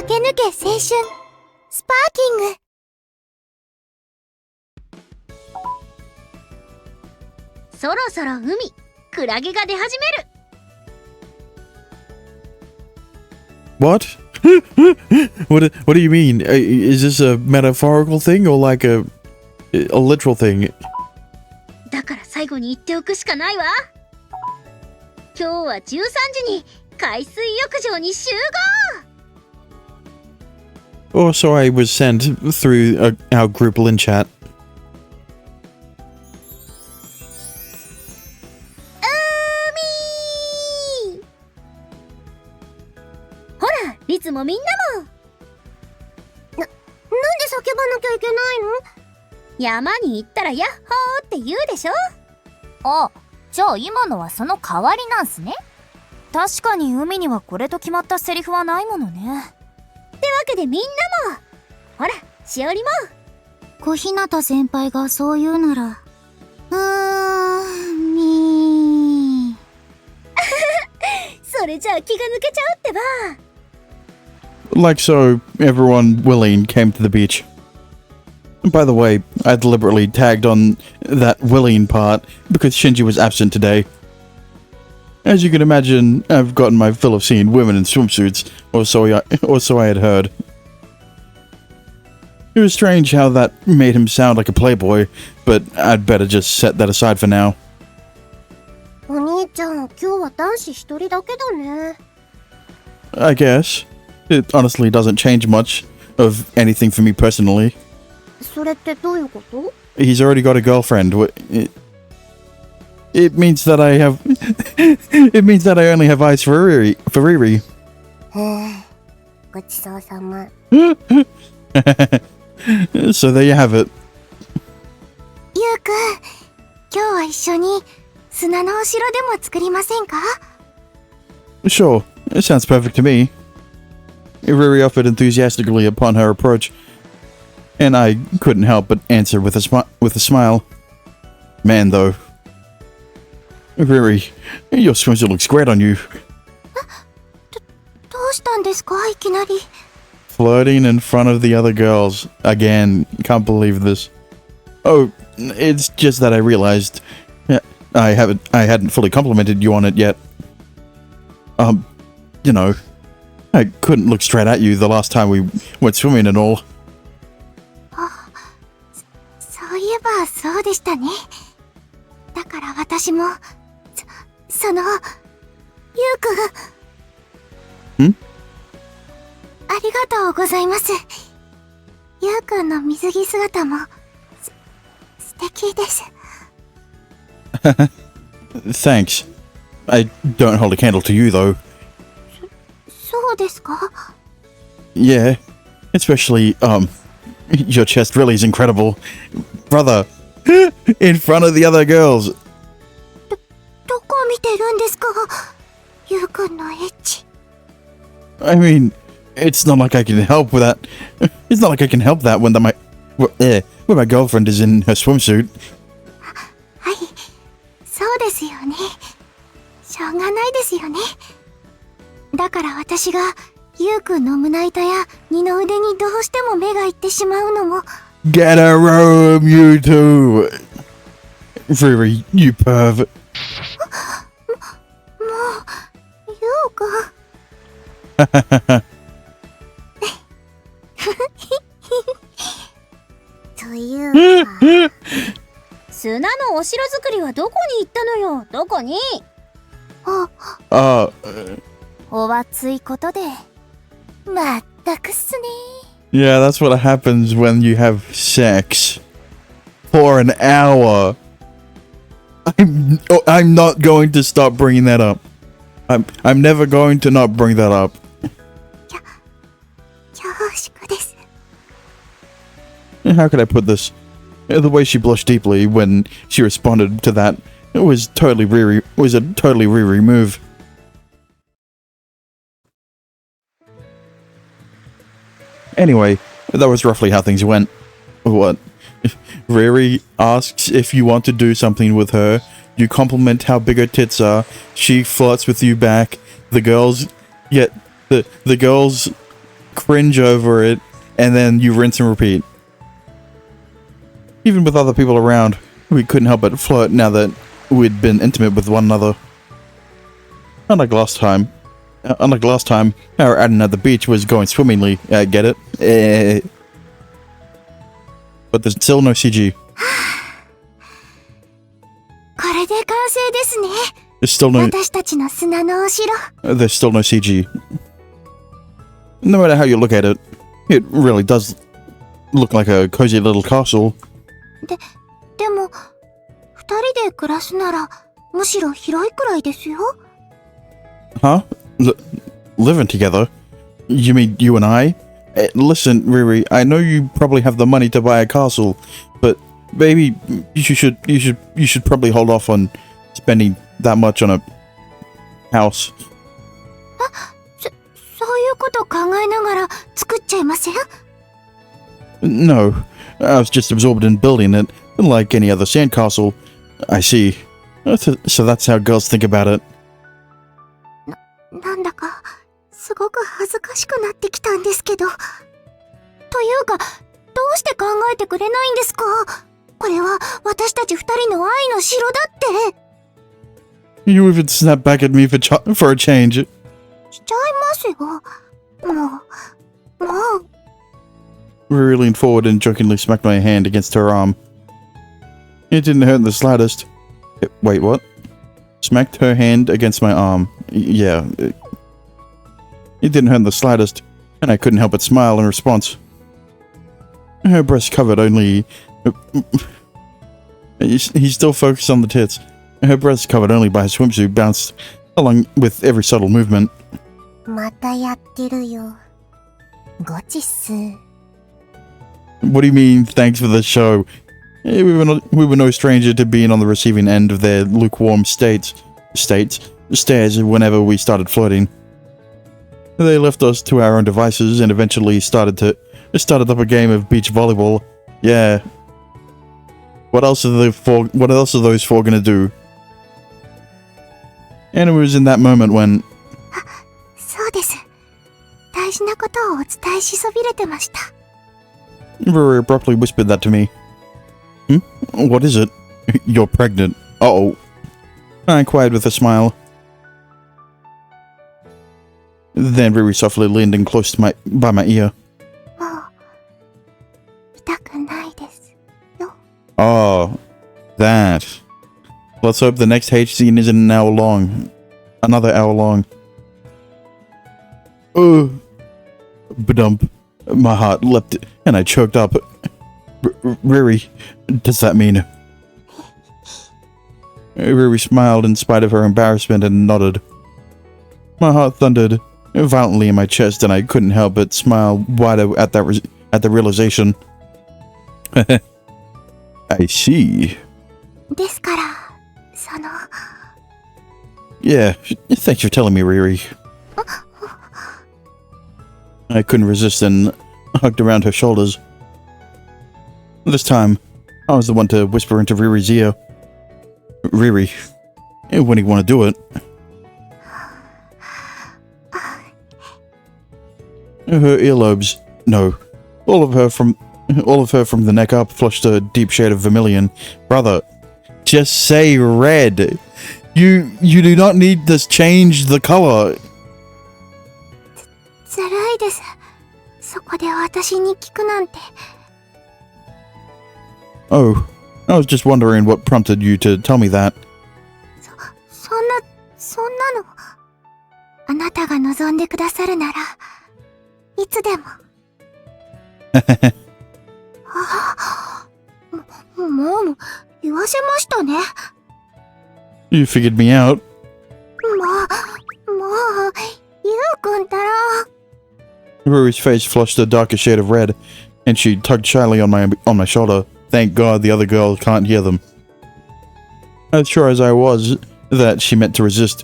駆け抜け青春スパーキング。そろそろ海、クラゲが出始める。What? What do you mean? Is this a metaphorical thing or like a literal thing? だから最後に言っておくしかないわ。今日は13時に海水浴場に集合。Also, I was sent through our group LIN chat. ほら、リツもみんなも。なんで叫ばなきゃいけないの？山に行ったらヤッホーって言うでしょ。あ、じゃあ今のはその代わりなんすね。確かに海にはこれと決まったセリフはないものね。ってわけでみんなも。ほら、しおりも。小日向先輩がそう言うなら。それじゃあ気が抜けちゃうってば。Like so, everyone willing came to the beach. By the way, I deliberately tagged on that willing part because Shinji was absent today. As you can imagine, I've gotten my fill of seeing women in swimsuits, or so I had heard. It was strange how that made him sound like a playboy, but I'd better just set that aside for now. お兄ちゃん、今日は男子一人だけだね。I guess. It honestly doesn't change much of anything for me personally. それってどういうこと？ He's already got a girlfriend. It means that I have... It means that I only have eyes for Riri. へえ、ごちそうさま。So there you have it. ゆうくん、今日は一緒に砂のお城でも作りませんか？ Sure, it sounds perfect to me. Riri offered enthusiastically upon her approach, and I couldn't help but answer with a smile. Man, though. Riri, your swimsuit looks great on you. どうしたんですか、いきなり。Flirting in front of the other girls. Again, can't believe this. Oh, it's just that I realized I hadn't fully complimented you on it yet. You know, I couldn't look straight at you the last time we went swimming and all. そういえばそうでしたね。だから私も、その、ゆうくん。ん？ありがとうございます。ゆうくんの水着姿も、素敵です。Thanks. I don't hold a candle to you, though. そうですか？ Yeah, especially, your chest really is incredible. Brother, in front of the other girls. どこを見てるんですか？ゆうくんのエッチ。I mean, it's not like I can help with that. It's not like I can help that when when my girlfriend is in her swimsuit. はい、そうですよね。しょうがないですよね。だから私がゆうくんの胸板や二の腕にどうしても目がいってしまうのも。Get a room, you two! Riri, you perv. もう、ゆうくん。というか。砂のお城作りはどこに行ったのよ。どこに？お熱いことで。まったくっすね。Yeah, that's what happens when you have sex. For an hour. I'm not going to stop bringing that up. I'm never going to not bring that up. 恐縮です。 How could I put this? The way she blushed deeply when she responded to that was a totally Riri move. Anyway, that was roughly how things went. What? Riri asks if you want to do something with her, you compliment how big her tits are, she flirts with you back, the girls cringe over it, and then you rinse and repeat. Even with other people around, we couldn't help but flirt now that we'd been intimate with one another. Unlike last time, our outing at the beach was going swimmingly. Get it? But there's still no CG. これで完成ですね。 There's still no. 私たちの砂のお城。 There's still no CG. No matter how you look at it, it really does look like a cozy little castle. でも、二人で暮らすなら、むしろ広いくらいですよ。 Huh? Living together? You mean you and I? Listen, Riri, I know you probably have the money to buy a castle, but baby, you should probably hold off on spending that much on a house. そういうこと考えながら作っちゃいません？ No, I was just absorbed in building it, like any other sandcastle. I see. So that's how girls think about it. なんだか、すごく恥ずかしくなってきたんですけど。というか、どうして考えてくれないんですか？これは私たち二人の愛の城だって。You even snap back at me for a change. しちゃいますよ。もう。Riri leaned forward and jokingly smacked my hand against her arm. It didn't hurt in the slightest. Wait, what? Smacked her hand against my arm. Yeah. It didn't hurt in the slightest, and I couldn't help but smile in response. Her breast covered only... He's still focused on the tits. Her breast covered only by her swimsuit bounced along with every subtle movement. またやってるよ。ゴチっす。 What do you mean, thanks for the show? We were no stranger to being on the receiving end of their lukewarm stares whenever we started flirting. They left us to our own devices and eventually started up a game of beach volleyball. Yeah. What else are those four gonna do? And it was in that moment when... そうです。大事なことをお伝えしそびれてました。 Riri abruptly whispered that to me. What is it? You're pregnant. Uh-oh. I inquired with a smile. Then Riri softly leaned in close to by my ear. もう、痛くないですよ。 Oh, that. Let's hope the next H scene isn't an hour long. Another hour long. Badump. My heart leapt and I choked up. Riri, does that mean... Riri smiled in spite of her embarrassment and nodded. My heart thundered violently in my chest and I couldn't help but smile wider at the realization. I see. ですから、その... Yeah, thanks for telling me, Riri. I couldn't resist and hugged around her shoulders. This time, I was the one to whisper into Riri's ear. Riri, when do you want to do it? Her earlobes, no, all of her from the neck up flushed a deep shade of vermilion. Brother, just say red. You do not need to change the color. ずるいです。そこで私に聞くなんて。 Oh, I was just wondering what prompted you to tell me that. そんなの。あなたが望んでくださるなら、いつでも。もう、言わせましたね。You figured me out. もう、ゆうくんたら。 Ruri's face flushed a darker shade of red, and she tugged shyly on my shoulder. Thank God the other girl can't hear them. As sure as I was that she meant to resist,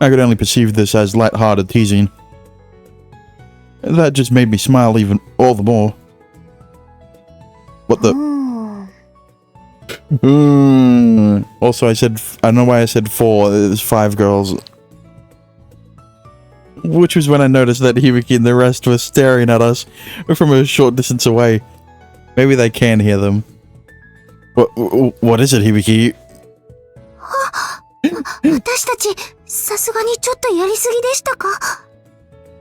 I could only perceive this as light-hearted teasing. That just made me smile even all the more. What the? Also, I don't know why I said 4. There's 5 girls. Which was when I noticed that Hibiki and the rest were staring at us from a short distance away. Maybe they can hear them. What is it, Hibiki? 私たち、さすがにちょっとやりすぎでしたか？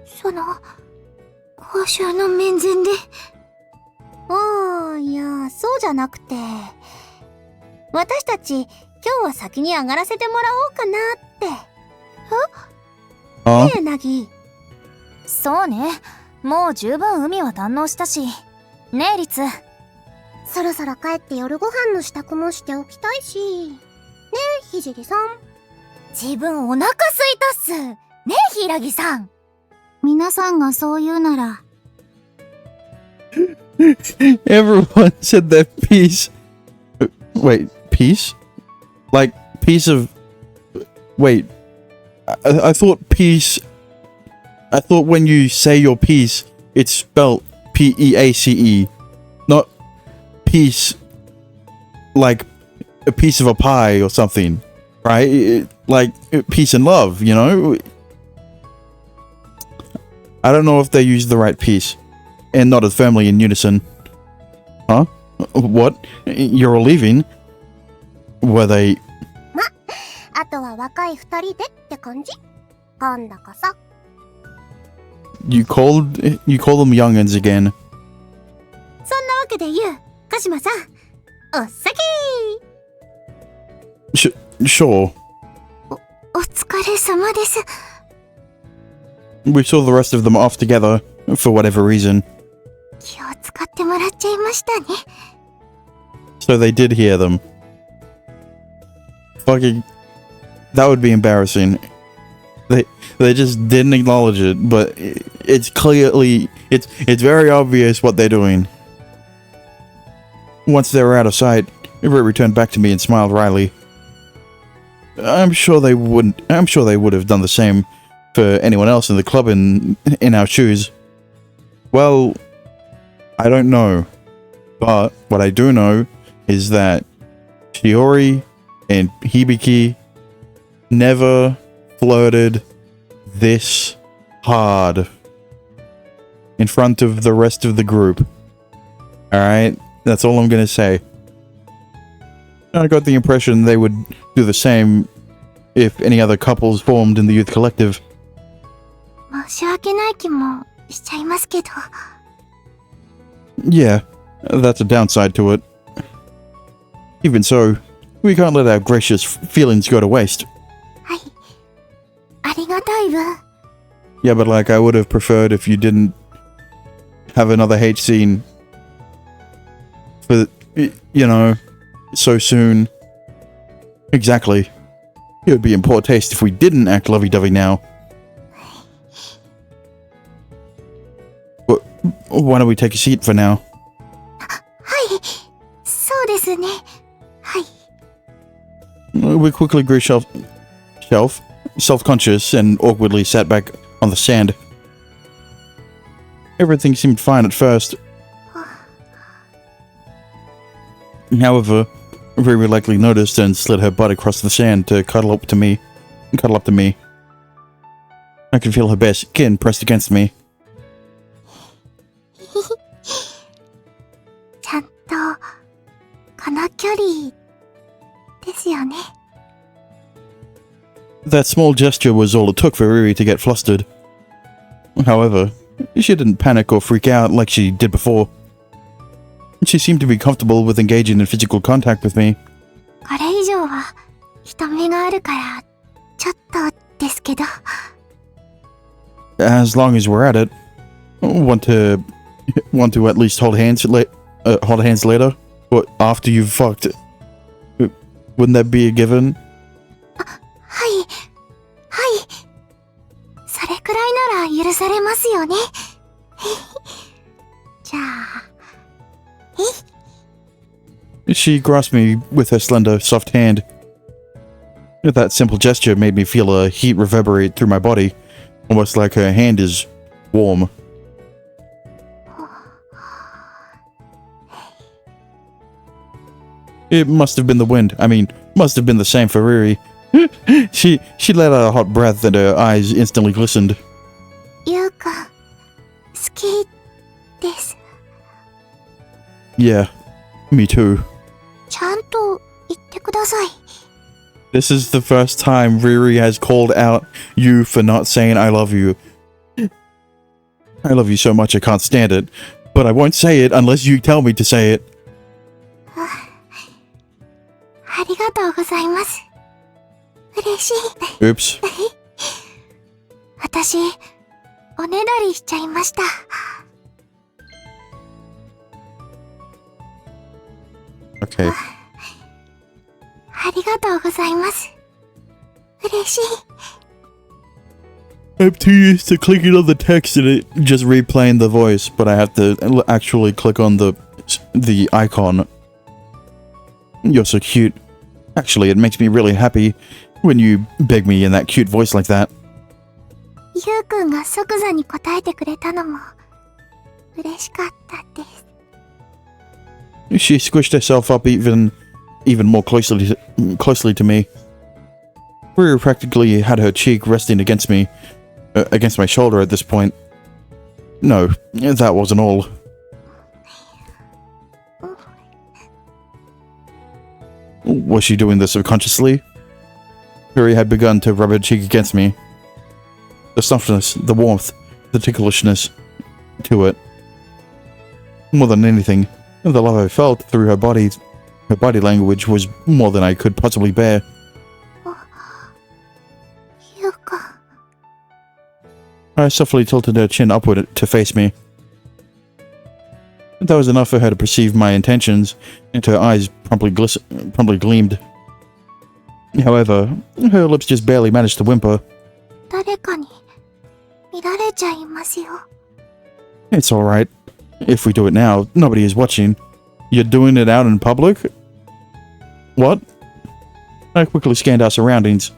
その、公衆の面前で。いや、そうじゃなくて。私たち、今日は先に上がらせてもらおうかなって。ねえ、ナギ。そうね。もう十分海は堪能したし。ねえ、リツ。そろそろ帰って夜ご飯の支度もしておきたいし。ねえ、ひじりさん。自分お腹すいたっす。ねえ、ひらぎさん。皆さんがそう言うなら。Everyone said their piece. Wait, piece? Like, piece of... Wait. I thought piece... I thought when you say your piece, it's spelled P-E-A-C-E. Not piece... Like, a piece of a pie or something. Right? Like, peace and love, you know? I don't know if they used the right piece. And not as firmly in unison. Huh? What? You're all leaving? Were they... あとは若い二人でって感じ？なんだかさ。You call them young'uns again. そんなわけで言う、鹿島さん。おっさきSure. お疲れ様です。We saw the rest of them off together, for whatever reason. 気を使ってもらっちゃいましたね。So they did hear them. Fucking... That would be embarrassing. They just didn't acknowledge it, but it's clearly... It's very obvious what they're doing. Once they were out of sight, Riri returned back to me and smiled wryly. I'm sure they would have done the same for anyone else in the club in our shoes. Well, I don't know. But what I do know is that Shiori and Hibiki never flirted this hard in front of the rest of the group. Alright? That's all I'm gonna say. I got the impression they would do the same if any other couples formed in the youth collective. 申し訳ない気もしちゃいますけど。Yeah, that's a downside to it. Even so, we can't let our gracious feelings go to waste. はい。ありがたい分。Yeah, but like, I would have preferred if you didn't have another hate scene for, you know, so soon. Exactly. It would be in poor taste if we didn't act lovey-dovey now. But why don't we take a seat for now? はい。そうですね。はい。We quickly grew self-conscious and awkwardly sat back on the sand. Everything seemed fine at first. However, Riri likely noticed and slid her butt across the sand to cuddle up to me. I could feel her bare skin pressed against me. ちゃんと、この距離、ですよね。That small gesture was all it took for Riri to get flustered. However, she didn't panic or freak out like she did before. She seemed to be comfortable with engaging in physical contact with me. これ以上は、人目があるから、ちょっとですけど。As long as we're at it, want to at least hold hands later, or after you've fucked. Wouldn't that be a given? はい。はい。それくらいなら許されますよね。じゃあ。She grasped me with her slender, soft hand. That simple gesture made me feel a heat reverberate through my body, almost like her hand is warm. It must have been the wind. I mean, must have been the same for Riri. She let out a hot breath and her eyes instantly glistened. ゆうくん、好きです。Yeah, me too. ちゃんと言ってください。This is the first time Riri has called out you for not saying I love you. I love you so much I can't stand it, but I won't say it unless you tell me to say it. ありがとうございます。嬉しい。Oops. 私、おねだりしちゃいました。Okay. ありがとうございます。嬉しい。I'm too used to clicking on the text and it just replaying the voice, but I have to actually click on the icon. You're so cute. Actually, it makes me really happy when you beg me in that cute voice like that. ゆうくんが即座に答えてくれたのも嬉しかったです。She squished herself up even more closely to me. Riri practically had her cheek resting against me, against my shoulder at this point. No, that wasn't all. Was she doing this subconsciously? Riri had begun to rub her cheek against me. The softness, the warmth, the ticklishness to it. More than anything, the love I felt through her body language was more than I could possibly bear. ゆうくん、 I softly tilted her chin upward to face me. That was enough for her to perceive my intentions, and her eyes promptly gleamed. However, her lips just barely managed to whimper. 誰かに見られちゃいますよ。 It's alright. If we do it now, nobody is watching. You're doing it out in public? What? I quickly scanned our surroundings.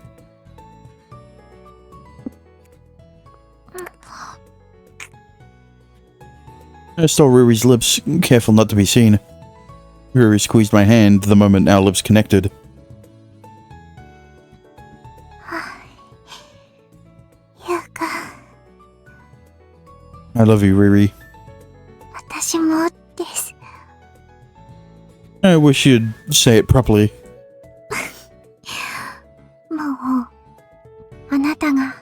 I stole Ruri's lips, careful not to be seen. Ruri squeezed my hand the moment our lips connected. ゆうくん、 I love you, Riri. 私もです。 I wish you'd say it properly. もう、あなたが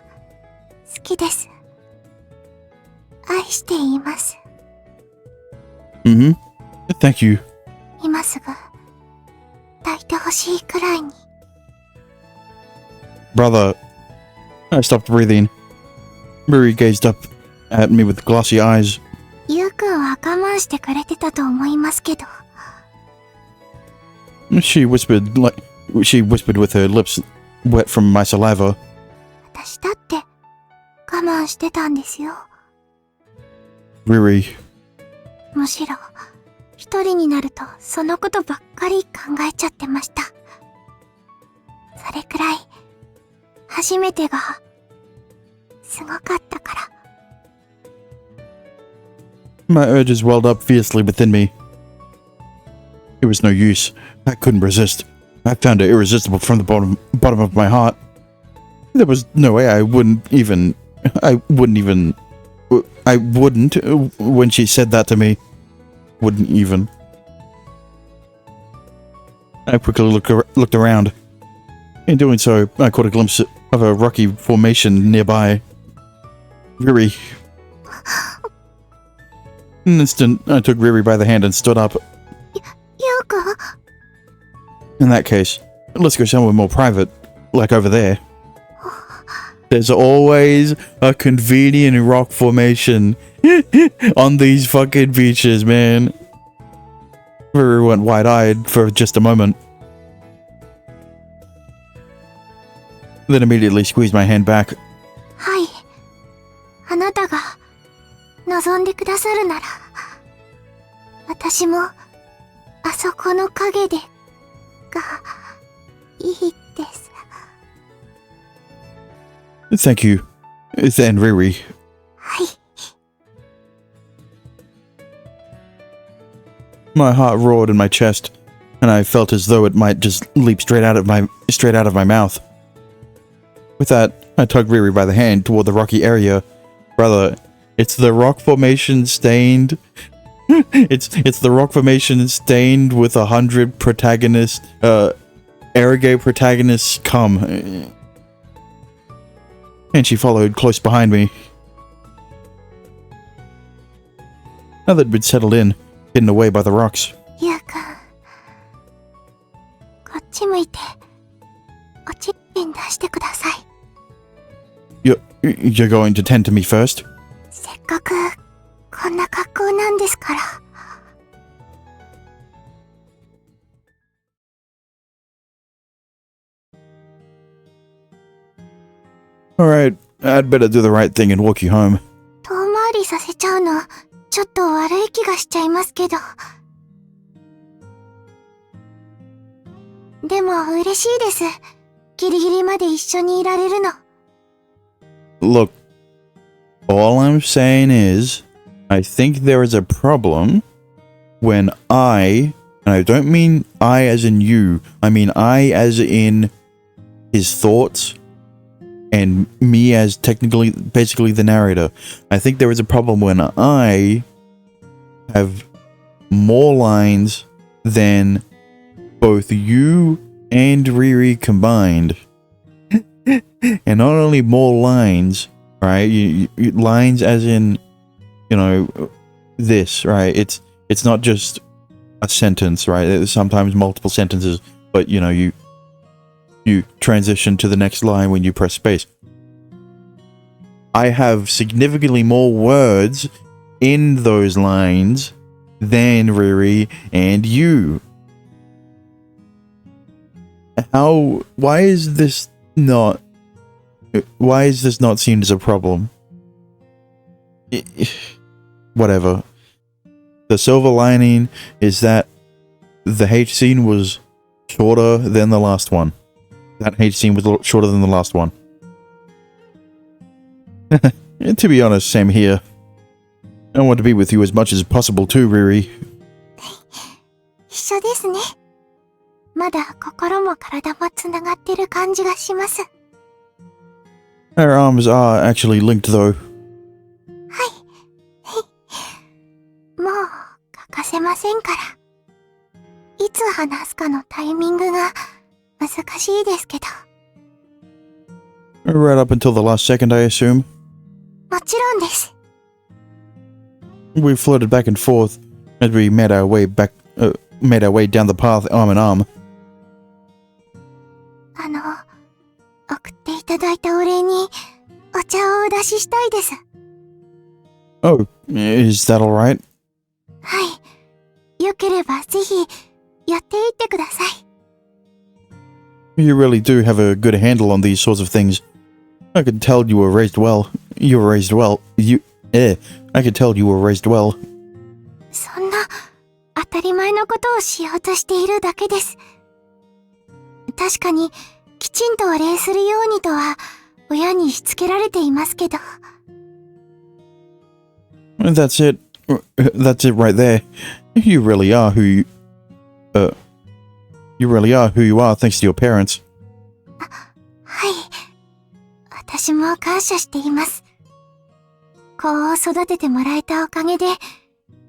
好きです。愛しています。 Mm-hmm. Thank you. 今すぐ抱いてほしいくらいに。 Brother. I stopped breathing. Riri gazed up at me with glossy eyes. ゆうくんは我慢してくれてたと思いますけど。 She whispered with her lips wet from my saliva. 私だって我慢してたんですよ。 Riri. むしろ一人になるとそのことばっかり考えちゃってました。それくらい初めてがすごかったから。 My urges welled up fiercely within me. It was no use. I couldn't resist. I found it irresistible from the bottom of my heart. There was no way I wouldn't, when she said that to me. Wouldn't even. I quickly looked around. In doing so, I caught a glimpse of a rocky formation nearby. Riri. In an instant, I took Riri by the hand and stood up. ゆうくん、 In that case, let's go somewhere more private, like over there. There's always a convenient rock formation on these fucking beaches, man. Riri went wide-eyed for just a moment. Then immediately squeezed my hand back. はい。あなたが望んでくださるなら、私もあそこの影でがいいです。 Thank you. Then Riri. はい。 My heart roared in my chest, and I felt as though it might just leap straight out of my mouth. With that, I tugged Riri by the hand toward the rocky area Brother, it's the rock formation stained. it's the rock formation stained with 100 protagonists, arrogate protagonists come. And she followed close behind me. Now that we'd settled in, hidden away by the rocks. ゆうくん、こっち向いて、おちんちん出してください。You're going to tend to me first? せっかく、こんな格好なんですから。Alright, I'd better do the right thing and walk you home. 遠回りさせちゃうの、ちょっと悪い気がしちゃいますけど。でも嬉しいです。ギリギリまで一緒にいられるの。Look, all I'm saying is, I think there is a problem when and I don't mean I as in you, I mean I as in his thoughts, and me as basically the narrator. I think there is a problem when I have more lines than both you and Riri combined. And not only more lines, right? You lines as in, you know, this, right? It's not just a sentence, right? There's sometimes multiple sentences, but you know, you transition to the next line when you press space. I have significantly more words in those lines than Riri and you. Why is this not seen as a problem? Whatever. The silver lining is that the H scene was shorter than the last one. That H scene was shorter than the last one. To be honest, same here. I want to be with you as much as possible too, Riri. 一緒ですね。まだ心も体もつながってる感じがします。Our arms are actually linked though. もう欠かせませんから。いつ話すかのタイミングが難しいですけど。Right up until the last second, I assume. もちろんです。We floated back and forth as we made our way down the path arm in arm. 送っていただいたお礼にお茶をお出ししたいです。Oh, is that alright? はい。よければぜひやっていってください。You really do have a good handle on these sorts of things. I could tell you were raised well. I could tell you were raised well. そんな当たり前のことをしようとしているだけです。確かにきちんとお礼するようにとは親にしつけられていますけど。That's it. That's it right there. You really are who you are thanks to your parents. はい。私も感謝しています。子を育ててもらえたおかげで、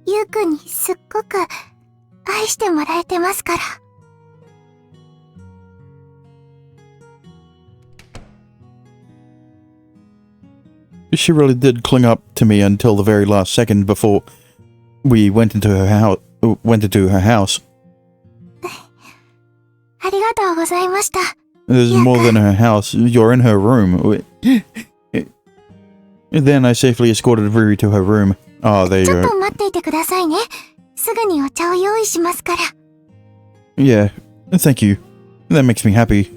ゆうくんにすっごく愛してもらえてますから。She really did cling up to me until the very last second before we went into her house. ありがとうございました。 There's more than her house. You're in her room. Then I safely escorted Riri to her room. Oh, there you ちょっ go. と待っていてくださいね。すぐにお茶を用意しますから。Yeah, thank you. That makes me happy.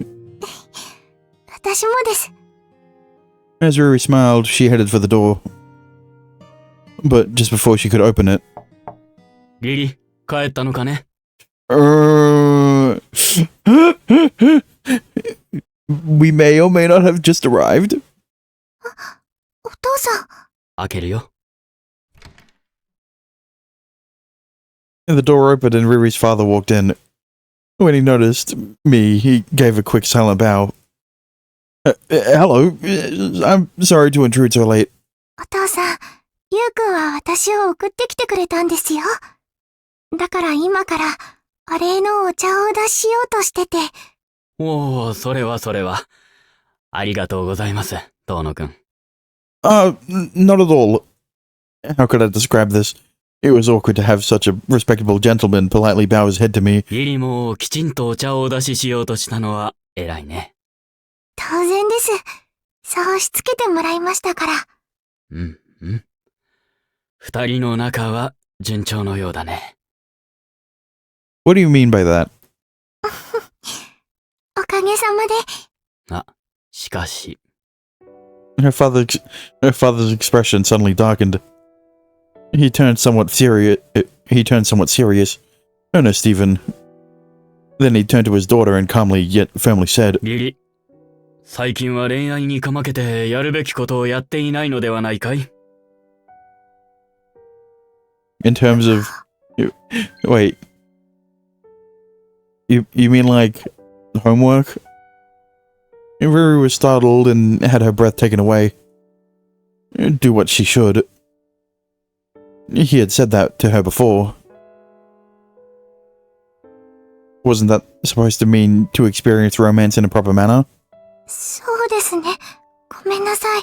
私もです。As Riri smiled, she headed for the door. But just before she could open it... リリ、帰ったのかね? We may or may not have just arrived. お父さん。開けるよ。The door opened and Riri's father walked in. When he noticed me, he gave a quick silent bow. Hello. I'm sorry to intrude so late. お父さん、ゆうくんは私を送ってきてくれたんですよ。だから今からお礼のお茶をお出ししようとしてて。おお、それは。ありがとうございます、遠野くん。Not at all. How could I describe this? It was awkward to have such a respectable gentleman politely bow his head to me. リリもきちんとお茶をお出ししようとしたのは偉いね。当然です。そうしつけてもらいましたから。二人の仲は順調のようだね。What do you mean by that? おかげさまで。しかし。Her father's expression suddenly darkened. He turned somewhat serious. No, no, Stephen. Then he turned to his daughter and calmly yet firmly said, リリ、最近は恋愛にかまけてやるべきことをやっていないのではないかい？ in terms of... Wait. You mean like homework? Riri was startled and had her breath taken away. Do what she should. He had said that to her before. Wasn't that supposed to mean to experience romance in a proper manner? そうですね。ごめんなさい。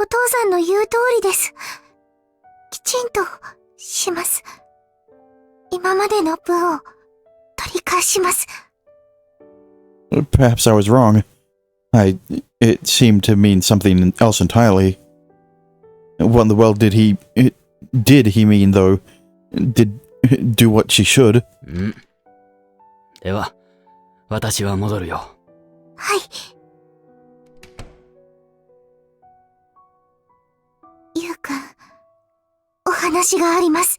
お父さんの言う通りです。きちんとします。今までの分を取り返します。Perhaps I was wrong. It seemed to mean something else entirely. What in the world did he mean, though? Do what she should? では、私は戻るよ。はい。ゆうくん、お話があります。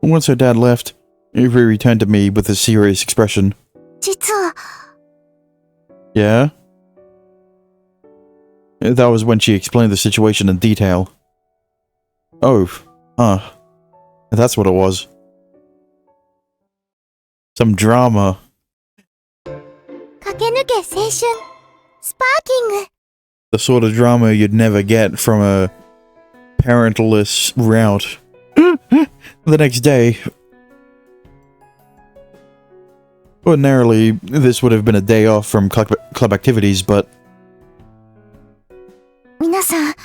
Once her dad left, Riri returned to me with a serious expression. 実は、Yeah? That was when she explained the situation in detail. Oh, that's what it was. Some drama. 駆け抜け青春、スパーキング。The sort of drama you'd never get from a parentless route. The next day. Ordinarily, this would have been a day off from club activities, but... 皆さん、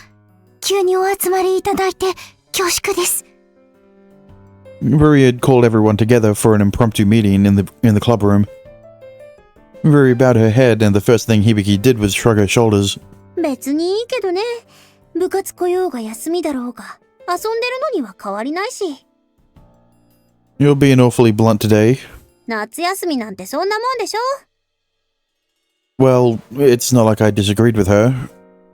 急にお集まりいただいて恐縮です。Ruri had called everyone together for an impromptu meeting in the club room. Ruri bowed her head, and the first thing Hibiki did was shrug her shoulders. 別にいいけどね。部活来ようが休みだろうが、遊んでるのには変わりないし。You're being awfully blunt today. 夏休みなんてそんなもんでしょ？ Well, it's not like I disagreed with her.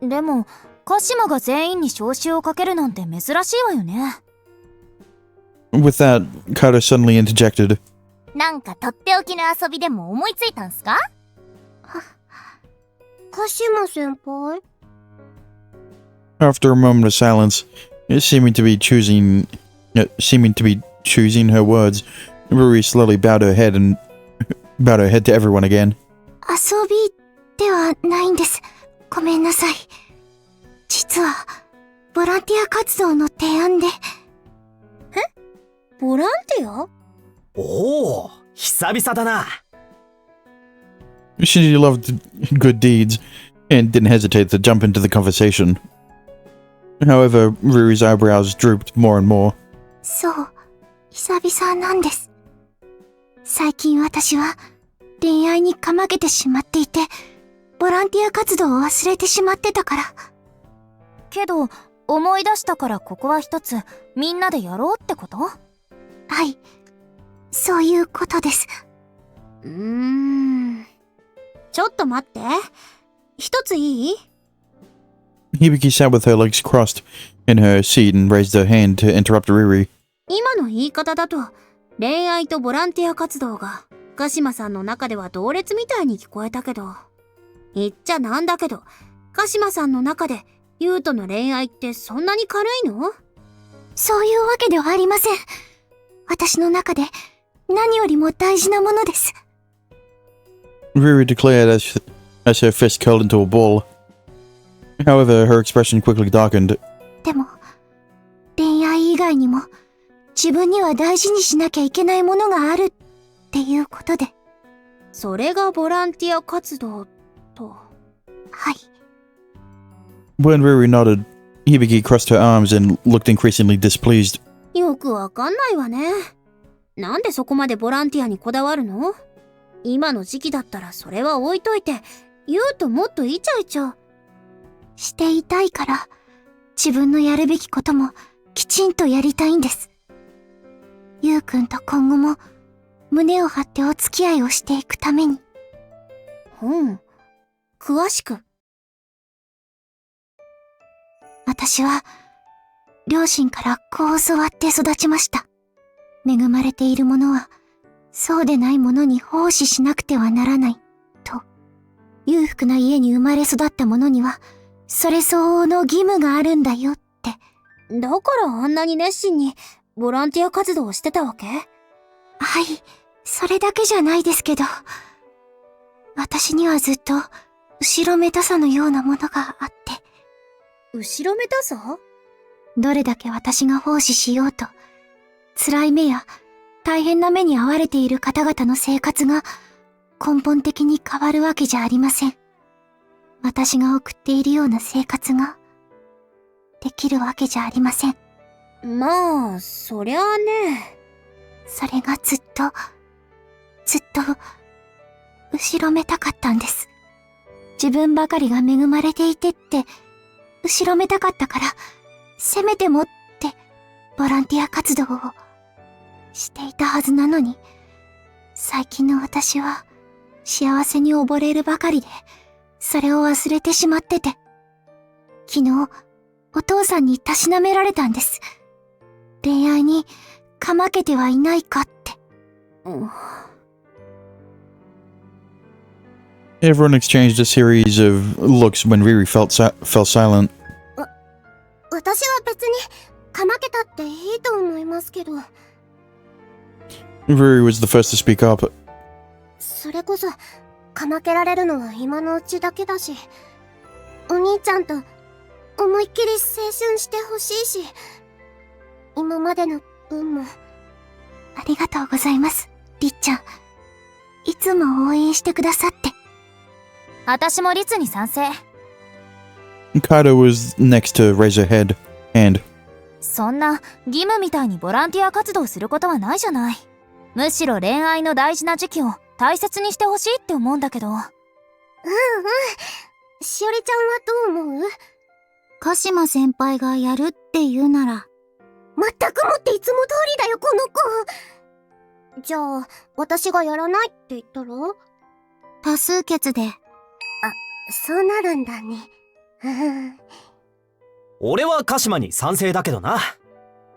でも、鹿島が全員に招集をかけるなんて珍しいわよね。With that, Kata suddenly interjected. なんかとっておきの遊びでも思いついたんすか？鹿島先輩？ After a moment of silence, seeming to be choosing her words, Ruri slowly bowed her head to everyone again. 遊びではないんです。ごめんなさい。実は、ボランティア活動の提案で。ボランティア？おお、久々だな。Shinji loved good deeds and didn't hesitate to jump into the conversation. However, Ruri's eyebrows drooped more and more. そう、久々なんです。最近私は恋愛にかまけてしまっていて、ボランティア活動を忘れてしまってたから。けど、思い出したからここは一つ、みんなでやろうってこと？はい、そういうことです。ちょっと待って。一ついい？ Hibiki sat with her legs crossed in her seat and raised her hand to interrupt Riri. 今の言い方だと、恋愛とボランティア活動が、鹿島さんの中では同列みたいに聞こえたけど、言っちゃなんだけど、鹿島さんの中で、優との恋愛ってそんなに軽いの？そういうわけではありません。私の中で何よりも大事なものです。Riri declared as her fist curled into a ball. However, her expression quickly darkened. でも、恋愛以外にも自分には大事にしなきゃいけないものがあるっていうことで。それがボランティア活動と。はい。When Riri nodded, Hibiki crossed her arms and looked increasingly displeased. よくわかんないわね。なんでそこまでボランティアにこだわるの？今の時期だったらそれは置いといて、言うともっとイチャイチャ。していたいから、自分のやるべきこともきちんとやりたいんです。ゆうくんと今後も胸を張ってお付き合いをしていくために。詳しく。私は、両親からこう教わって育ちました。恵まれているものは、そうでないものに奉仕しなくてはならない、と。裕福な家に生まれ育った者には、それ相応の義務があるんだよって。だからあんなに熱心にボランティア活動をしてたわけ？はい、それだけじゃないですけど、私にはずっと、後ろめたさのようなものがあって。後ろめたさ？どれだけ私が奉仕しようと、辛い目や大変な目に遭われている方々の生活が根本的に変わるわけじゃありません。私が送っているような生活ができるわけじゃありません。まあ、そりゃあね。それがずっと、後ろめたかったんです。自分ばかりが恵まれていてって、後ろめたかったから、せめてもって、ボランティア活動をしていたはずなのに、最近の私は幸せに溺れるばかりで、それを忘れてしまってて。昨日、お父さんにたしなめられたんです。恋愛にかまけてはいないかって。Everyone exchanged a series of looks when Riri fell silent. 私は別にかまけたっていいと思いますけど。Riri was the first to speak up. それこそ、かまけられるのは今のうちだけだし、お兄ちゃんと思いっきり青春してほしいし、今までの分も。ありがとうございます、りっちゃん。いつも応援してくださって。私も律に賛成。Kaido was next to raise her hand. そんな義務みたいにボランティア活動することはないじゃない。むしろ恋愛の大事な時期を大切にしてほしいって思うんだけど。しおりちゃんはどう思う？鹿島先輩がやるって言うなら。まったくもっていつも通りだよ、この子。じゃあ、私がやらないって言ったら？多数決で。そうなるんだね。俺は鹿島に賛成だけどな。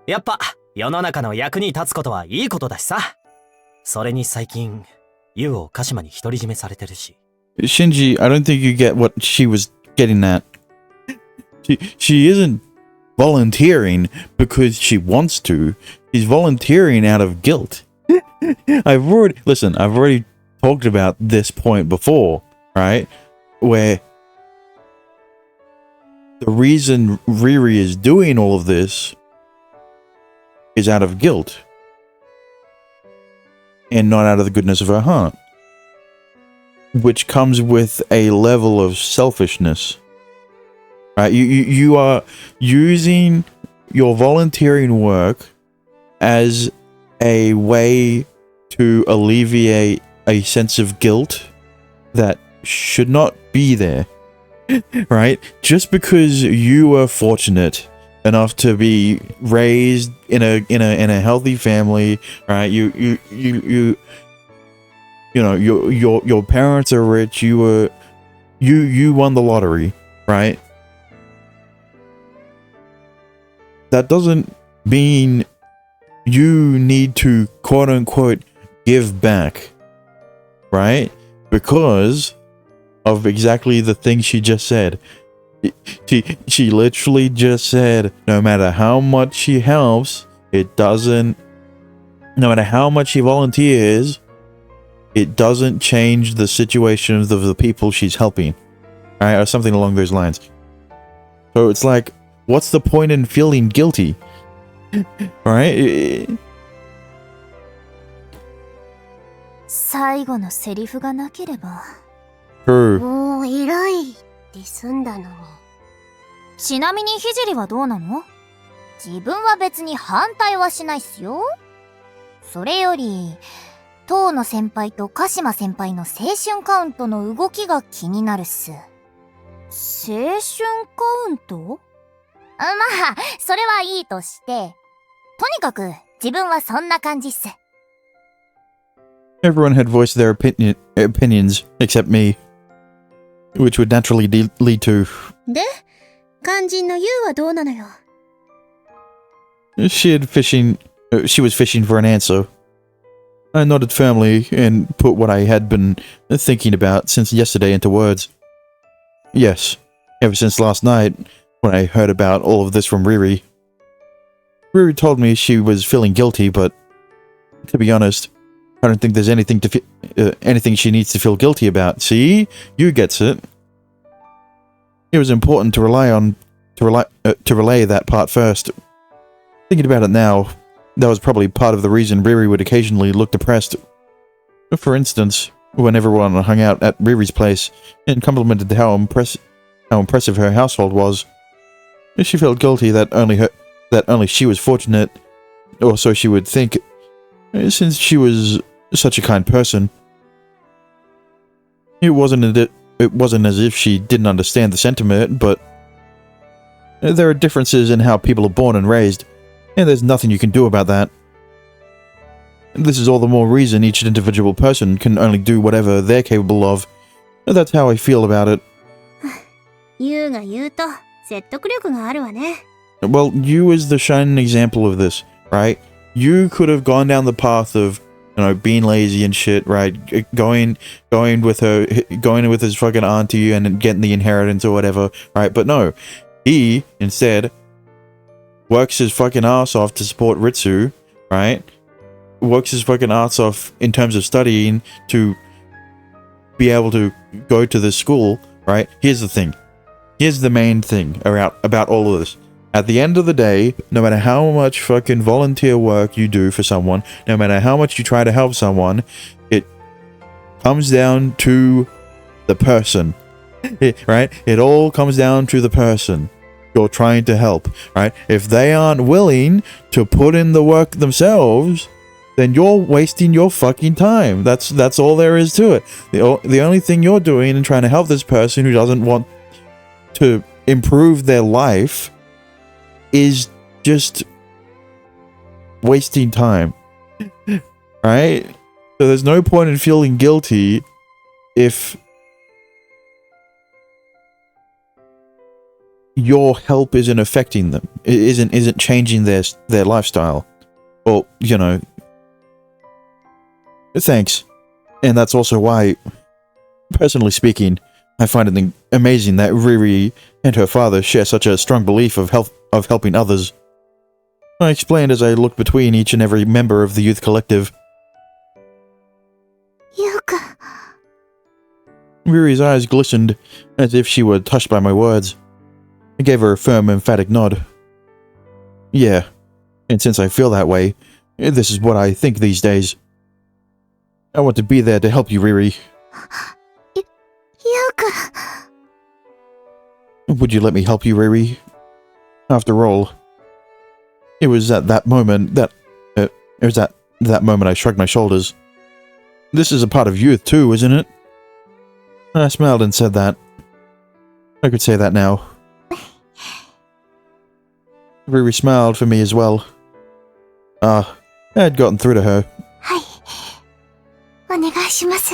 やっぱ世の中の役に立つことはいいことだしさ。それに最近ユウを鹿島に独り占めされてるし。Shinji, I don't think you get what she was getting at. She isn't volunteering because she wants to. She's volunteering out of guilt. I've already talked about this point before, right? Where the reason Riri is doing all of this is out of guilt and not out of the goodness of her heart, which comes with a level of selfishness. Right? You are using your volunteering work as a way to alleviate a sense of guilt that should not be there. Right? Just because you were fortunate enough to be raised in a healthy family, right? You know, your parents are rich, you won the lottery, right? That doesn't mean you need to quote unquote give back, right? Because of exactly the thing she just said. She literally just said, no matter how much she helps, no matter how much she volunteers, it doesn't change the situation of the people she's helping. Right? Or something along those lines. So it's like, what's the point in feeling guilty? Right? 最後のセリフがなければ。 True. もう偉いって済んだのに。ちなみにひじりはどうなの？自分は別に反対はしないっすよ。それより、東野先輩と鹿島先輩の青春カウントの動きが気になるっす。青春カウント？まあ、それはいいとして、とにかく自分はそんな感じっす。 Everyone had voiced their opinions, except me. Which would naturally lead to... で、肝心の You はどうなのよ。She was fishing for an answer. I nodded firmly and put what I had been thinking about since yesterday into words. Yes, ever since last night, when I heard about all of this from Riri. Riri told me she was feeling guilty, but to be honest, I don't think there's anything anything she needs to feel guilty about. See? You gets it. It was important to relay that part first. Thinking about it now, that was probably part of the reason Riri would occasionally look depressed. For instance, when everyone hung out at Riri's place and complimented how impressive her household was, she felt guilty that only she was fortunate, or so she would think, since she was such a kind person. It wasn't as if she didn't understand the sentiment, but there are differences in how people are born and raised, and there's nothing you can do about that. This is all the more reason each individual person can only do whatever they're capable of. That's how I feel about it. You が言うと説得力があるわね。 Well, you is the shining example of this, right? You could have gone down the path of, being lazy and shit, right? Going with his fucking auntie and getting the inheritance or whatever, right? But no, he instead works his fucking ass off to support Ritsu, right? Works his fucking ass off in terms of studying to be able to go to this school, right? Here's the thing. Here's the main thing about all of this. At the end of the day, no matter how much fucking volunteer work you do for someone, no matter how much you try to help someone, it comes down to the person, right? It all comes down to the person you're trying to help, right? If they aren't willing to put in the work themselves, then you're wasting your fucking time. That's all there is to it. The only thing you're doing and trying to help this person who doesn't want to improve their life is just wasting time, right? So there's no point in feeling guilty if your help isn't affecting them, it isn't changing their lifestyle, or thanks. And that's also why, personally speaking, I find it amazing that Riri and her father share such a strong belief of helping others. I explained as I looked between each and every member of the youth collective. ゆうくん、 Riri's eyes glistened as if she were touched by my words. I gave her a firm, emphatic nod. Yeah, and since I feel that way, this is what I think these days. I want to be there to help you, Riri. ゆうくん、 Would you let me help you, Riri? After all, it was at that moment that I shrugged my shoulders. This is a part of youth too, isn't it? I smiled and said that. I could say that now. Riri smiled for me as well. I had gotten through to her. はい。お願いします、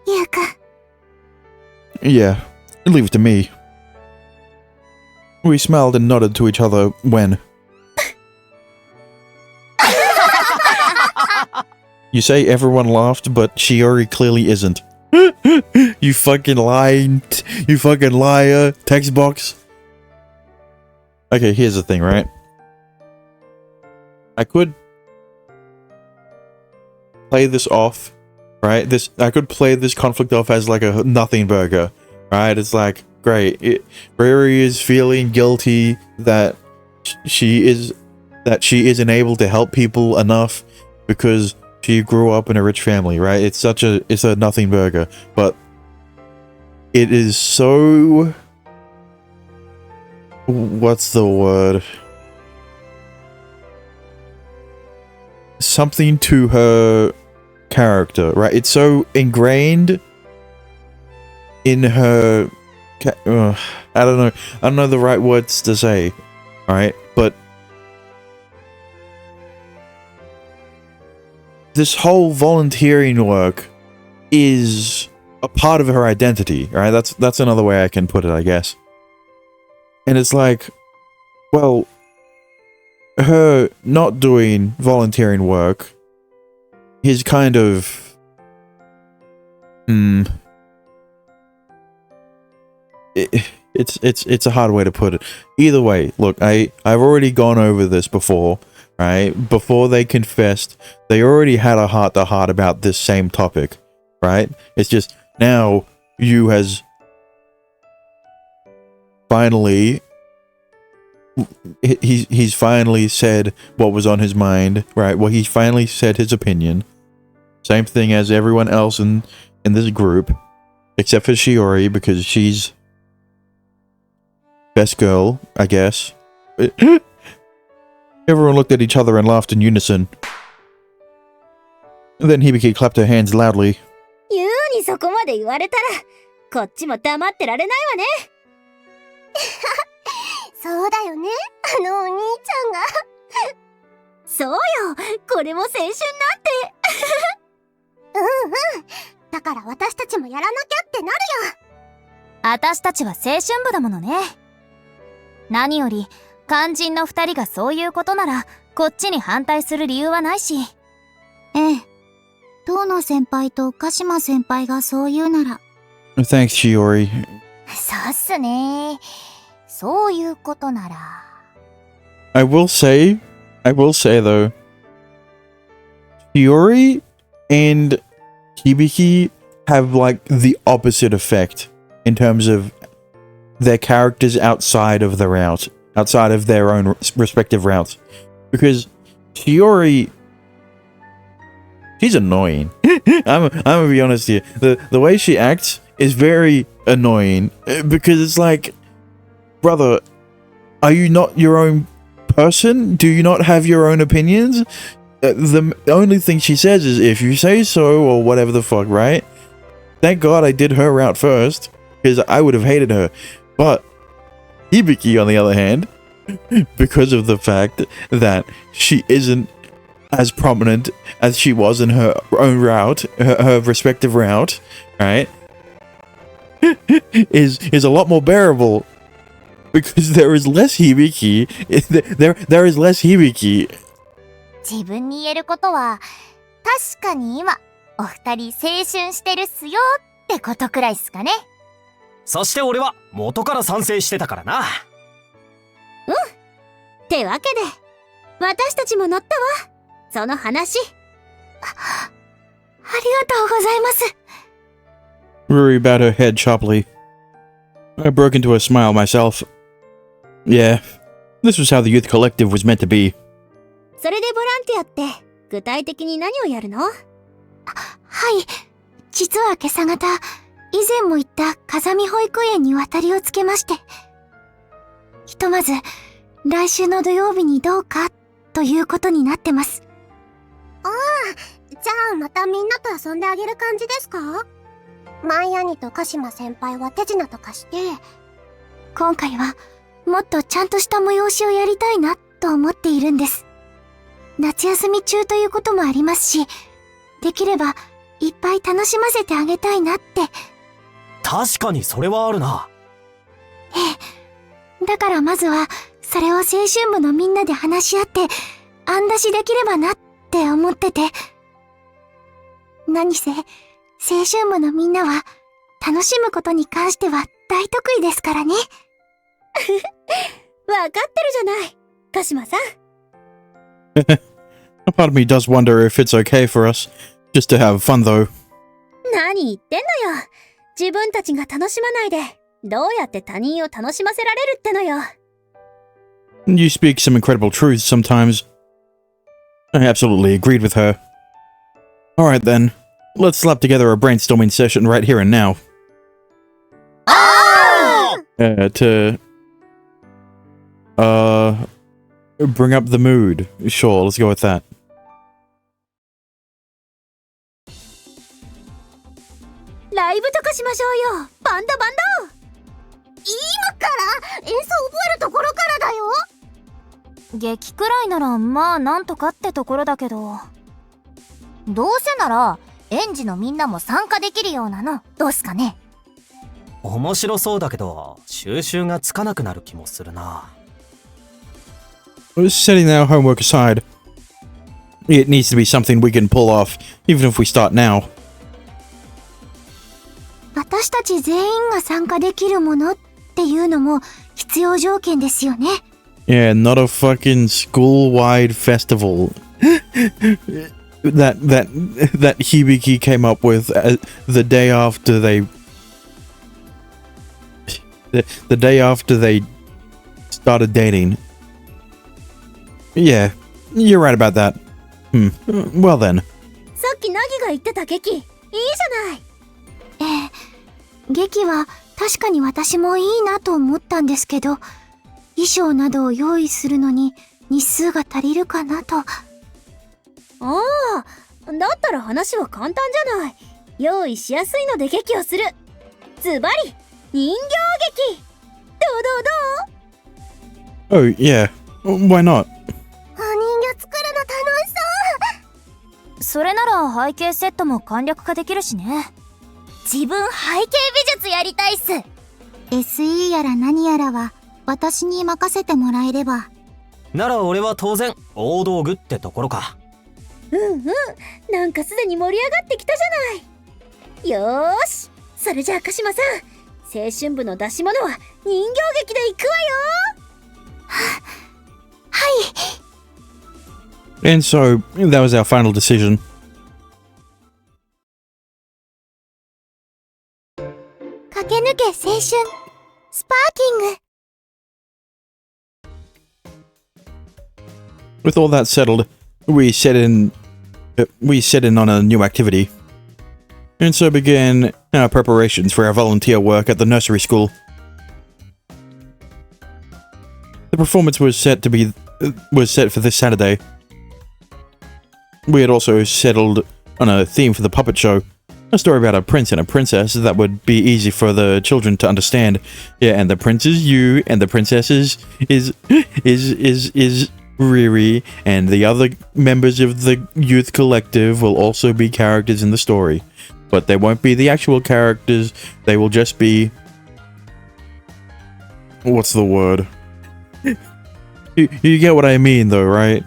ゆうくん。 Yeah, leave it to me. We smiled and nodded to each other when... You say everyone laughed, but Shiori clearly isn't. You fucking lying... You fucking liar, text box. Okay, here's the thing, right? I could play this off, right? I could play this conflict off as like a nothing burger, right? It's like, great. Riri is feeling guilty that she isn't able to help people enough because she grew up in a rich family, right? It's a nothing burger, but it is so, what's the word? Something to her character, right? It's so ingrained in her I don't know the right words to say, right? But this whole volunteering work is a part of her identity, right? That's another way I can put it, I guess. And it's like, well, her not doing volunteering work is kind of it's a hard way to put it. Either way, look, I've already gone over this before, right? Before they confessed, they already had a heart-to-heart about this same topic, right? It's just now Yu has finally he's finally said what was on his mind, right? Well, he finally said his opinion. Same thing as everyone else in this group, except for Shiori, because she's best girl, I guess. Everyone looked at each other and laughed in unison. And then Hibiki clapped her hands loudly. ユウにそこまで言われたら、こっちも黙ってられないわね。そうだよね、あのお兄ちゃんが。そうよ、これも青春なんて。だから私たちもやらなきゃってなるよ。私たちは青春部だものね。何より肝心の2人がそういうことならこっちに反対する理由はないし。ええ、東野先輩と鹿島先輩がそう言うなら。Thanks, Shiori. そうっすね。そういうことなら。I will say though, Shiori and Hibiki have like the opposite effect in terms of their characters outside of the route, outside of their own respective routes. Because Shiori, she's annoying. I'm gonna be honest here. The way she acts is very annoying because it's like, brother, are you not your own person? Do you not have your own opinions? The only thing she says is if you say so or whatever the fuck, right? Thank God I did her route first because I would have hated her. But Hibiki, on the other hand, because of the fact that she isn't as prominent as she was in her own route, her respective route, right, is a lot more bearable because there is less Hibiki. There is less Hibiki. 自分に言えることは確かに今お二人青春してるっすよってことくらいっすかね。そして俺は元から賛成してたからな。ってわけで、私たちも乗ったわ。その話。ありがとうございます。Ruri bowed her head sharply. I broke into a smile myself. Yeah, this was how the youth collective was meant to be. それでボランティアって具体的に何をやるの？はい、実は今朝方、以前も言った風見保育園に渡りをつけまして。ひとまず、来週の土曜日にどうか、ということになってます。ああ、じゃあまたみんなと遊んであげる感じですか？舞兄と鹿島先輩は手品とかして。今回は、もっとちゃんとした催しをやりたいな、と思っているんです。夏休み中ということもありますし、できればいっぱい楽しませてあげたいなって。確かにそれはあるな。ええ。だからまずは、それを青春部のみんなで話し合って、案出しできればなって思ってて。何せ、青春部のみんなは、楽しむことに関しては大得意ですからね。わかってるじゃない、鹿島さん。A part of me does wonder if it's okay for us just to have fun, though. 何言ってんのよ。自分たちが楽しまないでどうやって他人を楽しませられるってのよ。You speak some incredible truths sometimes. I absolutely agreed with her. Alright then, let's slap together a brainstorming session right here and now. Bring up the mood. Sure, let's go with that. ライブとかしましょうよ。バンドバンド。今から演奏覚えるところからだよ。劇くらいならまあなんとかってところだけど、どうせなら園児のみんなも参加できるようなのどうすかね。面白そうだけど、収集がつかなくなる気もするな。Setting our homework aside, it needs to be something we can pull off, even if we start now. 私たち全員が参加できるものっていうのも必要条件ですよね。Yeah, not a fucking school-wide festival that Hibiki came up with the day after they started dating. Yeah, you're right about that. Well then. さっきナギが言ってた劇、いいじゃない。劇は確かに私もいいなと思ったんですけど、衣装などを用意するのに日数が足りるかなと。ああ、だったら話は簡単じゃない。用意しやすいので劇をする。ズバリ人形劇。どうどうどう？ Oh, yeah. Why not? 人形作るの楽しそう。それなら背景セットも簡略化できるしね。自分背景美術やりたいっす。 SE やら何やらは私に任せてもらえれば。なら俺は当然大道具ってところか。なんかすでに盛り上がってきたじゃない。よーし、それじゃあ鹿島さん、青春部の出し物は人形劇で行くわよ。はい。 And so, that was our final decision. 駆け抜け青春スパーキング。 With all that settled, we set in on a new activity. And so began our preparations for our volunteer work at the nursery school. The performance was set for this Saturday. We had also settled on a theme for the puppet show. A story about a prince and a princess that would be easy for the children to understand. Yeah, and the prince is you, and the princess is Riri, and the other members of the youth collective will also be characters in the story. But they won't be the actual characters, they will just be... What's the word? You get what I mean though, right?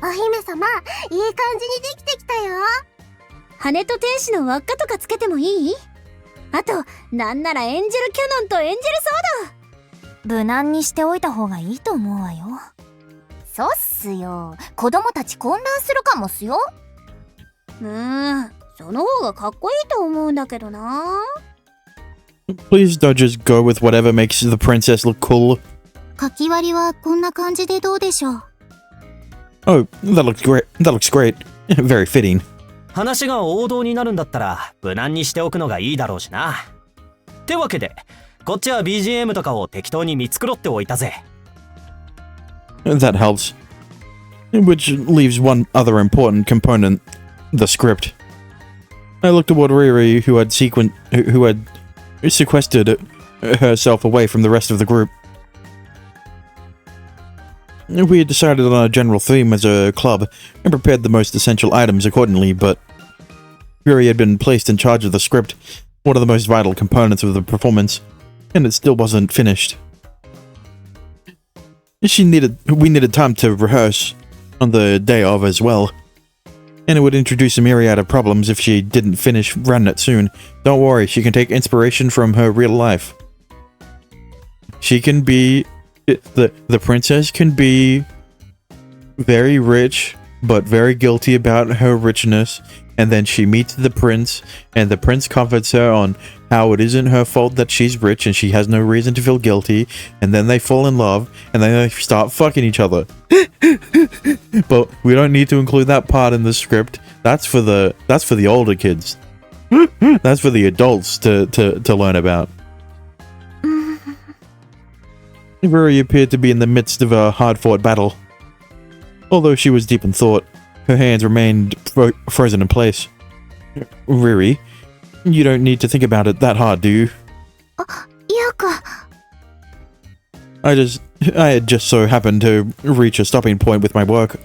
お姫様、いい感じにできてきたよ。羽と天使の輪っかとかつけてもいい？あと、なんならエンジェルキャノンとエンジェルソード。無難にしておいた方がいいと思うわよ。そうっすよ。子供たち混乱するかもっすよ。その方がかっこいいと思うんだけどな。Please don't just go with whatever makes the princess look cool. かき割りはこんな感じでどうでしょう。 Oh, that looks great. That looks great. Very fitting. 話が王道になるんだったら無難にしておくのがいいだろうしな。ってわけで、こっちは BGM とかを適当に見繕っておいたぜ。That helps. Which leaves one other important component, the script. I looked toward Riri, who had sequestered herself away from the rest of the group. We had decided on a general theme as a club and prepared the most essential items accordingly, but Riri had been placed in charge of the script, one of the most vital components of the performance, and it still wasn't finished. We needed time to rehearse on the day of as well, and it would introduce a myriad of problems if she didn't finish running it soon. Don't worry, she can take inspiration from her real life. She can be... The princess can be very rich, but very guilty about her richness, and then she meets the prince, and the prince comforts her on how it isn't her fault that she's rich and she has no reason to feel guilty, and then they fall in love, and then they start fucking each other. But we don't need to include that part in the script. That's for the older kids. That's for the adults to learn about. Riri appeared to be in the midst of a hard-fought battle. Although she was deep in thought, her hands remained frozen in place. Riri, you don't need to think about it that hard, do you? Yuku. I had just so happened to reach a stopping point with my work,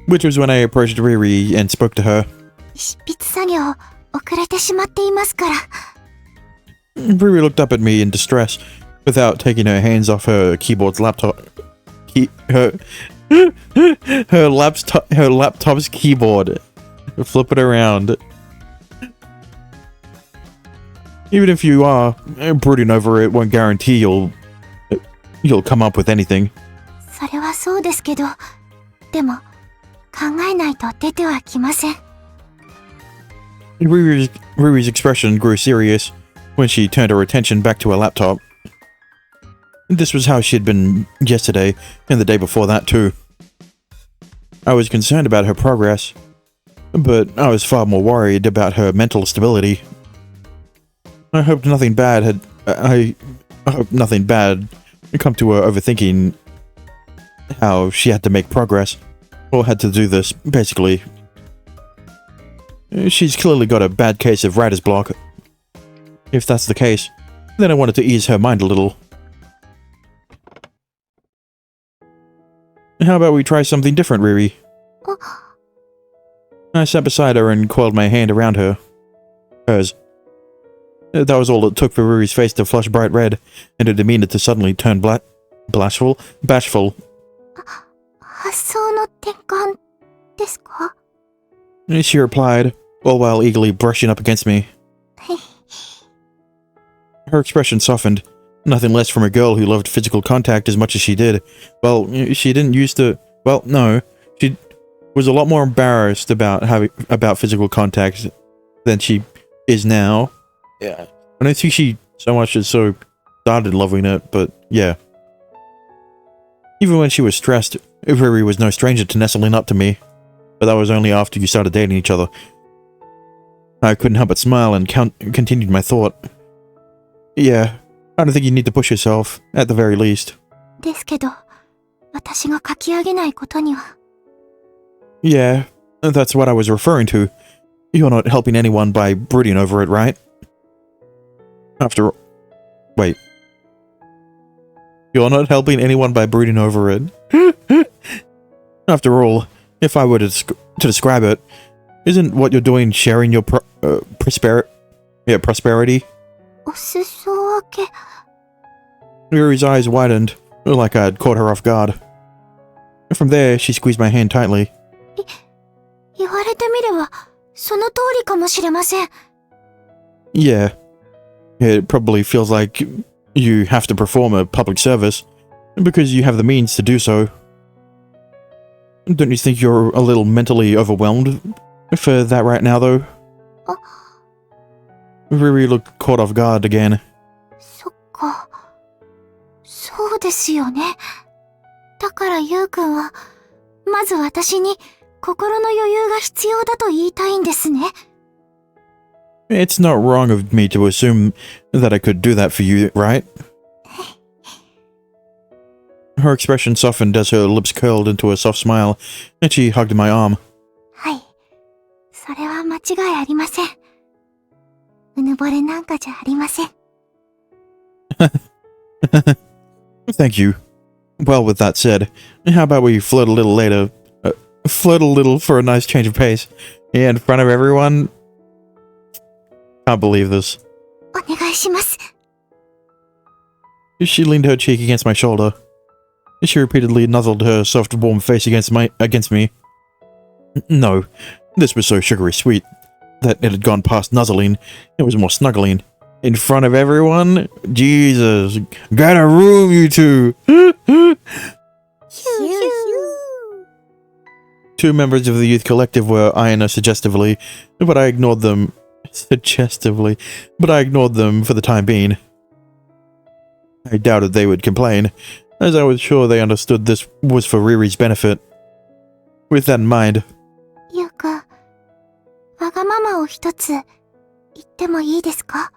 which was when I approached Riri and spoke to her. 執筆作業遅れてしまっていますから。 Riri looked up at me in distress, without taking her hands off her keyboard's laptop. Her laptop's keyboard. Flip it around. Even if you are brooding over it, won't guarantee you'll come up with anything. それはそうですけど、でも考えないと出てはきません。 Riri's expression grew serious when she turned her attention back to her laptop. This was how she had been yesterday, and the day before that too. I was concerned about her progress, but I was far more worried about her mental stability. I hoped nothing bad had come to her overthinking how she had to make progress, or had to do this, basically. She's clearly got a bad case of writer's block. If that's the case, then I wanted to ease her mind a little. How about we try something different, Riri? I sat beside her and coiled my hand around hers. That was all it took for Riri's face to flush bright red, and her demeanor to suddenly turn bashful. 発想の転換ですか？ She replied, all while eagerly brushing up against me. Her expression softened. Nothing less from a girl who loved physical contact as much as she did. Well, she didn't used to... Well, no. She was a lot more embarrassed about physical contact than she is now. Yeah. I don't think she so much as so started loving it, but yeah. Even when she was stressed, Riri was no stranger to nestling up to me. But that was only after you started dating each other. I couldn't help but smile and continued my thought. Yeah. I don't think you need to push yourself, at the very least. ですけど、私が書き上げないことには。 Yeah, that's what I was referring to. You're not helping anyone by brooding over it, right? Wait. You're not helping anyone by brooding over it. After all, if I were to describe it, isn't what you're doing sharing your prosperity? お裾分け。 Riri's eyes widened, like I'd caught her off guard. From there, she squeezed my hand tightly. 言われてみれば、その通りかもしれません。 Yeah. It probably feels like you have to perform a public service, because you have the means to do so. Don't you think you're a little mentally overwhelmed for that right now, though? Riri looked caught off guard again. そっか。そうですよね。だからゆうくんは、まず私に心の余裕が必要だと言いたいんですね。It's not wrong of me to assume that I could do that for you, right? Her expression softened as her lips curled into a soft smile, and she hugged my arm. はい。それは間違いありません。うぬぼれなんかじゃありません。Thank you. Well, with that said, how about we flirt a little later? Flirt a little for a nice change of pace. In front of everyone? Can't believe this. お願いします。 She leaned her cheek against my shoulder. She repeatedly nuzzled her soft, warm face against me. No, this was so sugary sweet that it had gone past nuzzling. It was more snuggling. In front of everyone? Jesus. Get a room, you two! Two members of the youth collective were eyeing us suggestively, but I ignored them suggestively, but I ignored them for the time being. I doubted they would complain, as I was sure they understood this was for Riri's benefit. With that in mind, ゆうくん、わがままを一つ言ってもいいですか？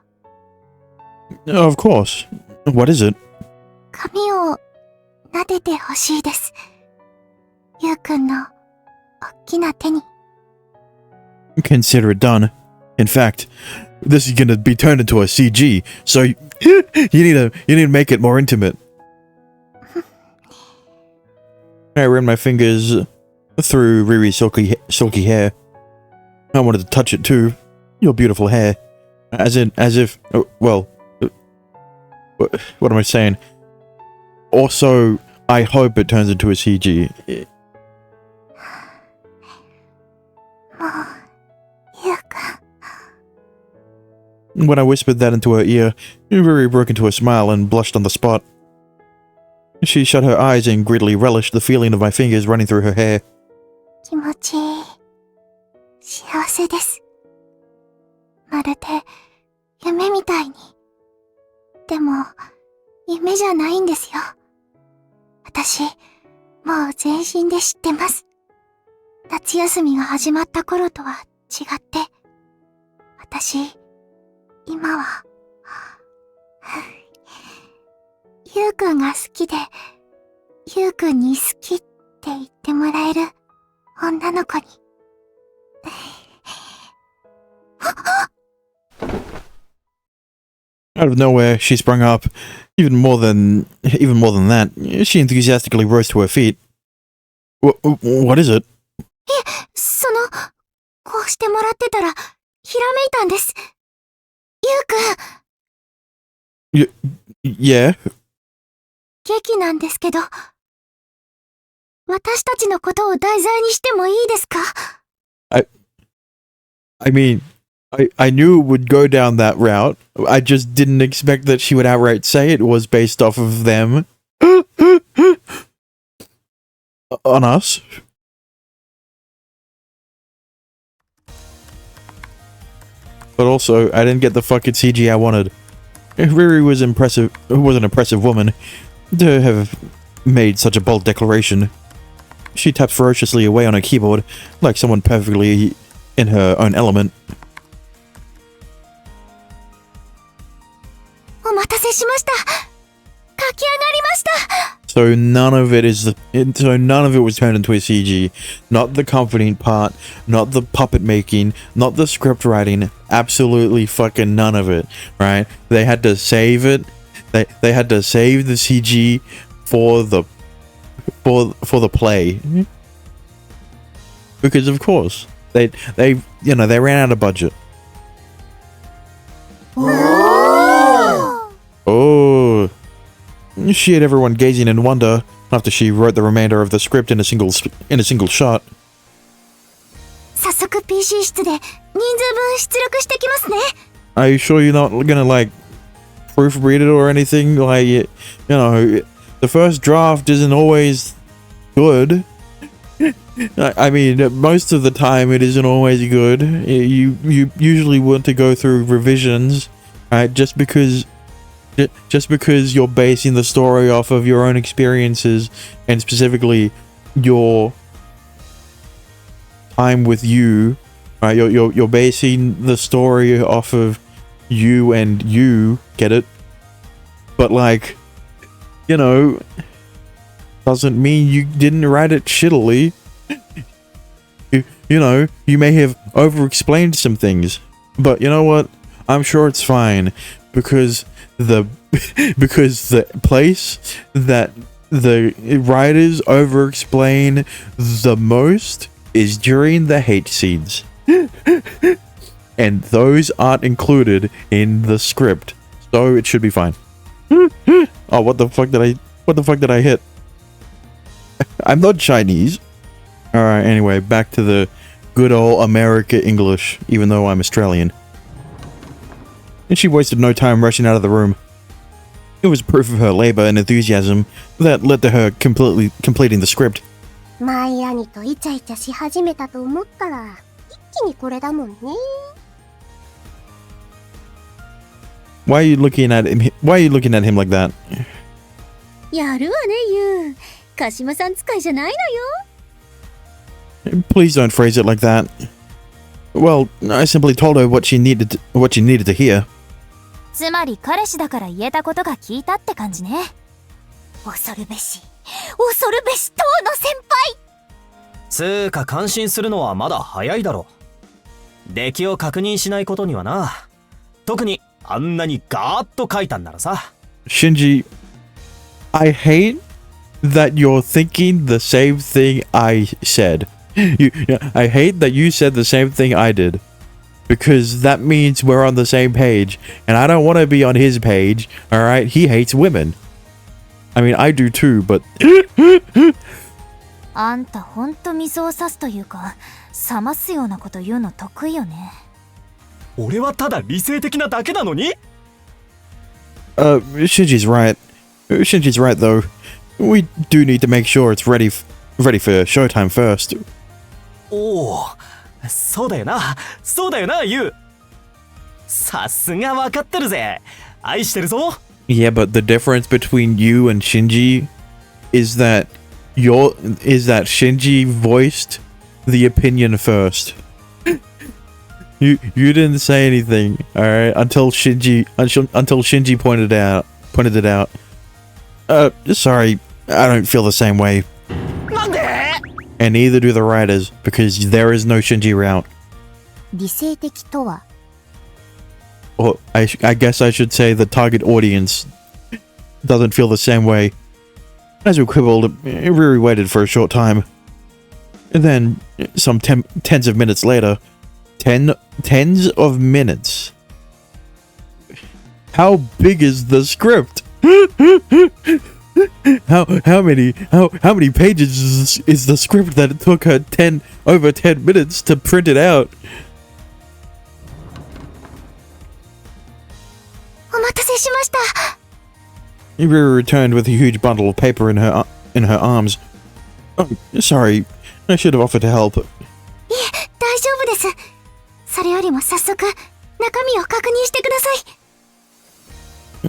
of course. What is it? 髪を撫でてほしいです。ゆうくんのおっきな手に。Consider it done. In fact, this is gonna be turned into a CG, so you need to make it more intimate. I ran my fingers through Riri's silky hair. I wanted to touch it too. Your beautiful hair. As if, what am I saying? Also, I hope it turns into a CG. もう、ゆうくん。 When I whispered that into her ear, Riri broke into a smile and blushed on the spot. She shut her eyes and greedily relished the feeling of my fingers running through her hair. 気持ちいい。幸せです。まるで夢みたいに。でも、夢じゃないんですよ。私、もう全身で知ってます。夏休みが始まった頃とは違って、私、今は、ゆうくんが好きで、ゆうくんに好きって言ってもらえる女の子に。Out of nowhere, she sprung up. Even more than that, she enthusiastically rose to her feet. What is it? こうしてもらってたら、ひらめいたんです。ゆうくん。Yeah? 劇なんですけど、私たちのことを題材にしてもいいですか？ I mean, I knew it would go down that route. I just didn't expect that she would outright say it was based off of them. On us. But also, I didn't get the fucking CG I wanted. Riri was an impressive woman to have made such a bold declaration. She tapped ferociously away on her keyboard, like someone perfectly in her own element. お待たせしました。書き上がりました。So none of it was turned into a CG. Not the comforting part, not the puppet making, not the script writing. Absolutely fucking none of it, right? They had to save it. They had to save the CG for the play. Because of course, they ran out of budget. Oh. She had everyone gazing in wonder after she wrote the remainder of the script in a single shot. 早速 PC 室で人数分出力してきますね。 Are you sure you're not gonna like proofread it or anything? Like, you know, the first draft isn't always good. I mean, most of the time it isn't always good. You usually want to go through revisions, right? Just because you're basing the story off of your own experiences and specifically your time with you, right? You're basing the story off of you and you, get it? But like, you know, doesn't mean you didn't write it shittily. You know, you may have over-explained some things, but you know what? I'm sure it's fine because the place that the writers over-explain the most is during the hate scenes. And those aren't included in the script, so it should be fine. Oh, what the fuck did I hit? I'm not Chinese. Alright, anyway, back to the good old America English, even though I'm Australian. And she wasted no time rushing out of the room. It was proof of her labor and enthusiasm that led to her completing the script. マイアニとイチャイチャし始めたと思ったら、一気にこれだもんね。Why are you looking at him? Why are you looking at him like that? やるわね、ユウ。鹿島さん使いじゃないのよ。 Please don't phrase it like that. Well, I simply told her what she needed to hear. つまり彼氏だから言えたことが聞いたって感じね。恐るべし、恐るべし当の先輩。つーか感心するのはまだ早いだろ。出来を確認しないことにはな。特にあんなにガーッと書いたんならさ。Shinji, I hate that you're thinking the same thing I said. I hate that you said the same thing I did. Because that means we're on the same page. And I don't want to be on his page. Alright? He hates women. I mean, I do too, but... あんたほんと水を差すというか、冷ますようなこと言うの得意よね。俺はただ理性的なだけなのに？ Shinji's right. Shinji's right, though. We do need to make sure it's ready for showtime first. おお、そうだよな、そうだよな、ユウ。さすが分かってるぜ。愛してるぞ。Yeah, but the difference between you and Shinji is that Shinji voiced the opinion first. You didn't say anything, all right, until Shinji pointed it out. Sorry, I don't feel the same way. なんで？ And neither do the writers, because there is no Shinji route. 理性的とは Or I guess I should say the target audience doesn't feel the same way. As we quibbled, Riri waited for a short time. And then, some tens of minutes later, tens of minutes. How big is the script? How many pages is the script that it took her over 10 minutes to print it out? お待たせしました。 Riri returned with a huge bundle of paper in her arms. Oh, sorry. I should have offered to help. いえ、大丈夫です。それよりも早速、中身を確認してくださ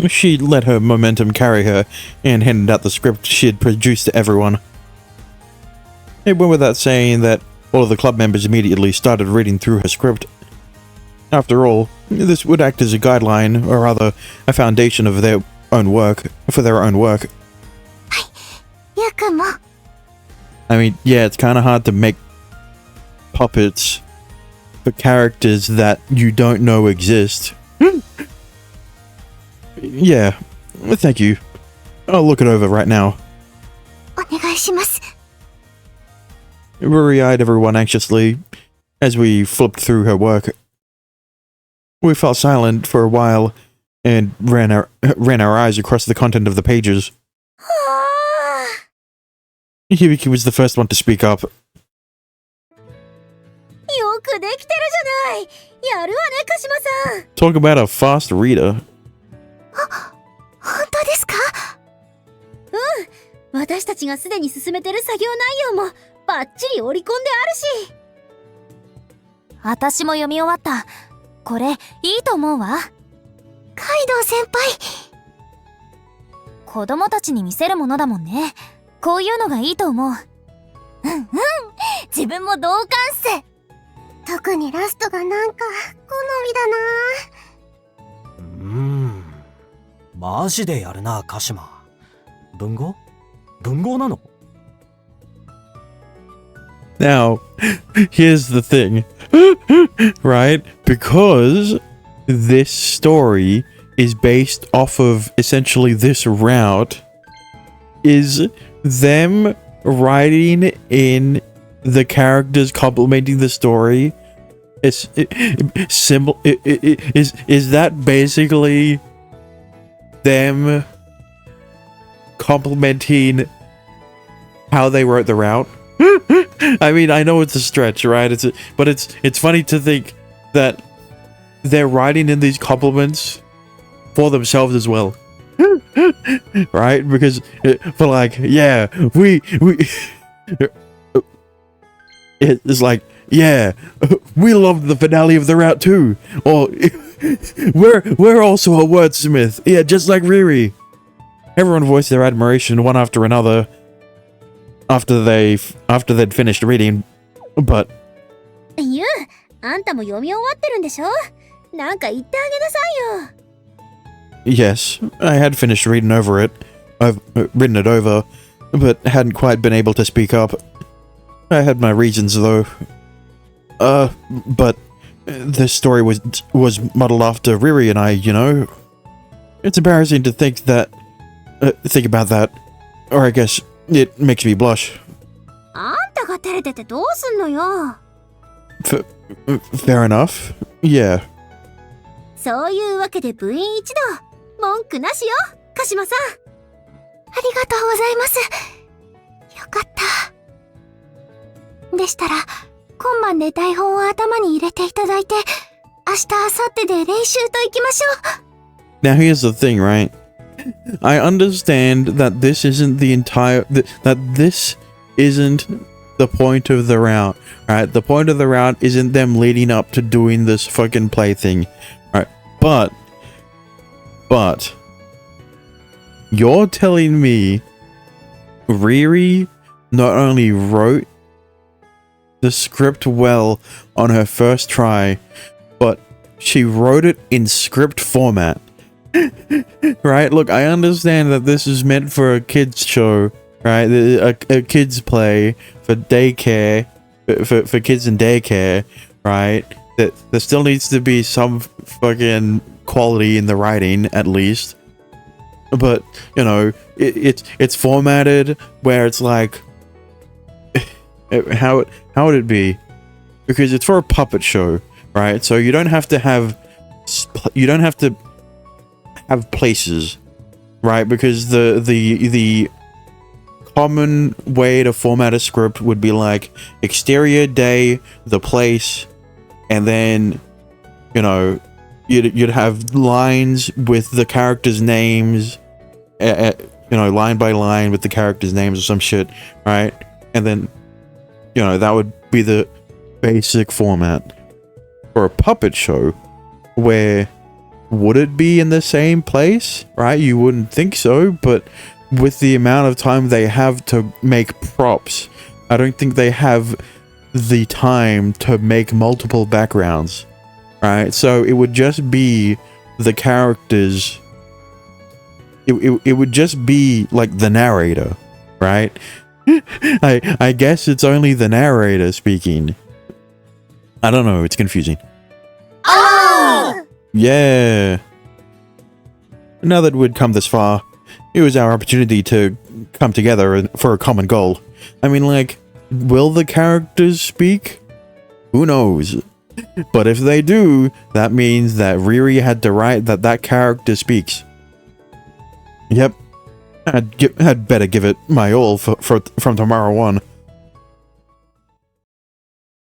い。 She let her momentum carry her and handed out the script she had produced to everyone. It went without saying that all of the club members immediately started reading through her script. After all, this would act as a guideline, or rather, a foundation of their own work, for their own work. ゆうくんも。I mean, yeah, it's kind of hard to make puppets for characters that you don't know exist. Yeah, thank you. I'll look it over right now. お願いします。 Ruri eyed everyone anxiously as we flipped through her work. We fell silent for a while and ran our eyes across the content of the pages. Hibiki was the first one to speak up. よくできてるじゃない。やるわね、鹿島さん。 Talk about a fast reader. 本当ですか？私たちがすでに進めてる作業内容もバッチリ織り込んであるし。私も読み終わった。これいいと思うわ。カイドウ先輩。子供たちに見せるものだもんね。こういうのがいいと思う。うんうん、自分も同感っす。特にラストがなんか好みだな。マジでやるな、鹿島。文豪？文豪なの？ Now, here's the thing, right? Because this story is based off of essentially this route, is them writing in the characters complementing the story. Is that basically them complimenting how they wrote the route? I mean, I know it's a stretch, right? But it's funny to think that they're writing in these compliments for themselves as well. Right? Because for like, yeah, we it's like, yeah, we loved the finale of the route too. Or We're also a wordsmith. Yeah, just like Riri. Everyone voiced their admiration one after another after they'd finished reading, but ゆう、あんたも読み終わってるんでしょ？なんか言ってあげなさいよ。 yes, I had finished reading over it. I've written it over, but hadn't quite been able to speak up. I had my reasons though. But this story was modeled after Riri and I, you know. It's embarrassing to think about that, or I guess it makes me blush. あんたが照れててどうすんのよ。 Fair enough. Yeah. そういうわけで部員一同、文句なしよ、鹿島さん。ありがとうございます。よかった。でしたら、今晩で台本を頭に入れていただいて、明日、明後日で練習と行きましょう。Now here's the thing, right? I understand that this isn't the entire that this isn't the point of the route, right? The point of the route isn't them leading up to doing this fucking play thing, right? But you're telling me Riri not only wrote the script well on her first try, but she wrote it in script format. Right? Look, I understand that this is meant for a kids show, right? A kids play for daycare, for kids in daycare, right? That there still needs to be some fucking quality in the writing, at least. But you know, it's formatted where it's like, how would it be? Because it's for a puppet show, right? So you don't have to have places, right? Because the common way to format a script would be like exterior, day, the place, and then, you know, you'd have lines with the characters' names, you know, line by line with the characters' names or some shit, right? And then, you know, that would be the basic format. For a puppet show, where would it be in the same place, right? You wouldn't think so, but with the amount of time they have to make props, I don't think they have the time to make multiple backgrounds, right? So it would just be the characters. It would just be like the narrator, right? I guess it's only the narrator speaking. I don't know, it's confusing. Oh! Yeah. Now that we'd come this far, it was our opportunity to come together for a common goal. I mean, like, will the characters speak? Who knows? But if they do, that means that Riri had to write that character speaks. Yep. I'd better give it my all from tomorrow on.